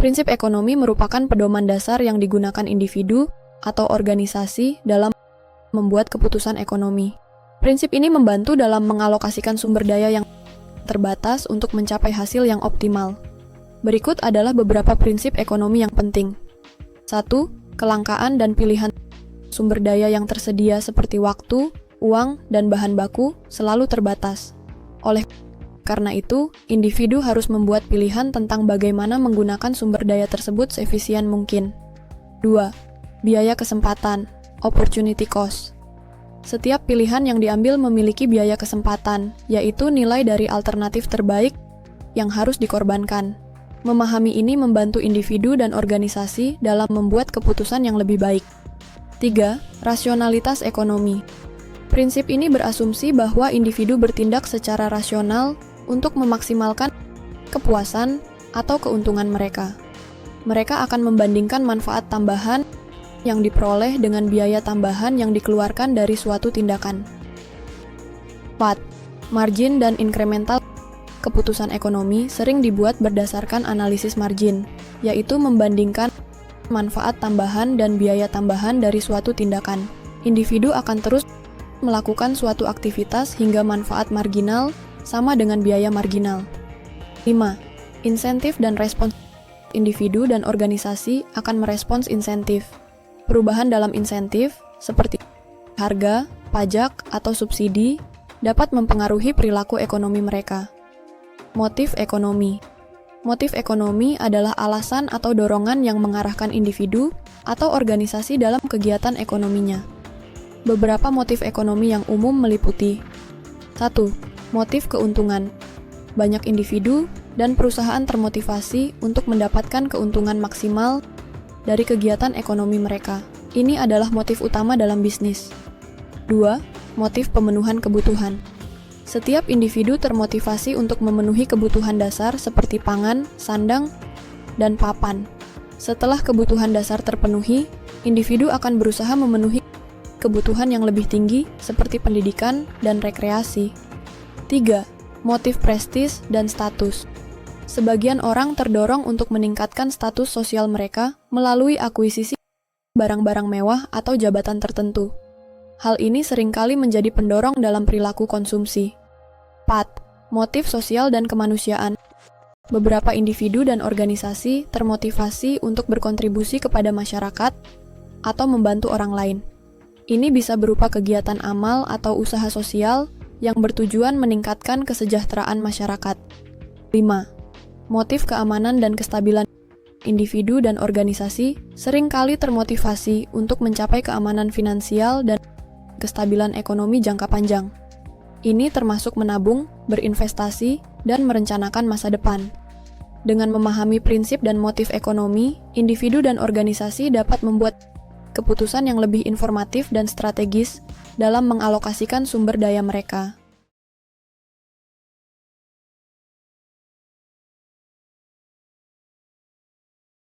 Prinsip ekonomi merupakan pedoman dasar yang digunakan individu atau organisasi dalam membuat keputusan ekonomi. Prinsip ini membantu dalam mengalokasikan sumber daya yang terbatas untuk mencapai hasil yang optimal. Berikut adalah beberapa prinsip ekonomi yang penting. 1. Kelangkaan dan pilihan sumber daya yang tersedia seperti waktu, uang, dan bahan baku selalu terbatas. Oleh karena itu, individu harus membuat pilihan tentang bagaimana menggunakan sumber daya tersebut seefisien mungkin. 2. Biaya kesempatan, opportunity cost. Setiap pilihan yang diambil memiliki biaya kesempatan, yaitu nilai dari alternatif terbaik yang harus dikorbankan. Memahami ini membantu individu dan organisasi dalam membuat keputusan yang lebih baik. 3. Rasionalitas ekonomi. Prinsip ini berasumsi bahwa individu bertindak secara rasional untuk memaksimalkan kepuasan atau keuntungan mereka. Mereka akan membandingkan manfaat tambahan yang diperoleh dengan biaya tambahan yang dikeluarkan dari suatu tindakan. 4. Margin dan incremental. Keputusan ekonomi sering dibuat berdasarkan analisis margin, yaitu membandingkan manfaat tambahan dan biaya tambahan dari suatu tindakan. Individu akan terus melakukan suatu aktivitas hingga manfaat marginal sama dengan biaya marginal. 5. Insentif dan respons. Individu dan organisasi akan merespons insentif. Perubahan dalam insentif, seperti harga, pajak, atau subsidi, dapat mempengaruhi perilaku ekonomi mereka. Motif ekonomi. Motif ekonomi adalah alasan atau dorongan yang mengarahkan individu atau organisasi dalam kegiatan ekonominya. Beberapa motif ekonomi yang umum meliputi 1. Motif keuntungan. Banyak individu dan perusahaan termotivasi untuk mendapatkan keuntungan maksimal dari kegiatan ekonomi mereka. Ini adalah motif utama dalam bisnis. 2. Motif pemenuhan kebutuhan. Setiap individu termotivasi untuk memenuhi kebutuhan dasar seperti pangan, sandang, dan papan. Setelah kebutuhan dasar terpenuhi, individu akan berusaha memenuhi kebutuhan yang lebih tinggi seperti pendidikan dan rekreasi. 3. Motif prestis dan status. Sebagian orang terdorong untuk meningkatkan status sosial mereka melalui akuisisi barang-barang mewah atau jabatan tertentu. Hal ini seringkali menjadi pendorong dalam perilaku konsumsi. 4. Motif sosial dan kemanusiaan. Beberapa individu dan organisasi termotivasi untuk berkontribusi kepada masyarakat atau membantu orang lain. Ini bisa berupa kegiatan amal atau usaha sosial yang bertujuan meningkatkan kesejahteraan masyarakat. 5. Motif keamanan dan kestabilan. Individu dan organisasi seringkali termotivasi untuk mencapai keamanan finansial dan kestabilan ekonomi jangka panjang. Ini termasuk menabung, berinvestasi, dan merencanakan masa depan. Dengan memahami prinsip dan motif ekonomi, individu dan organisasi dapat membuat keputusan yang lebih informatif dan strategis dalam mengalokasikan sumber daya mereka.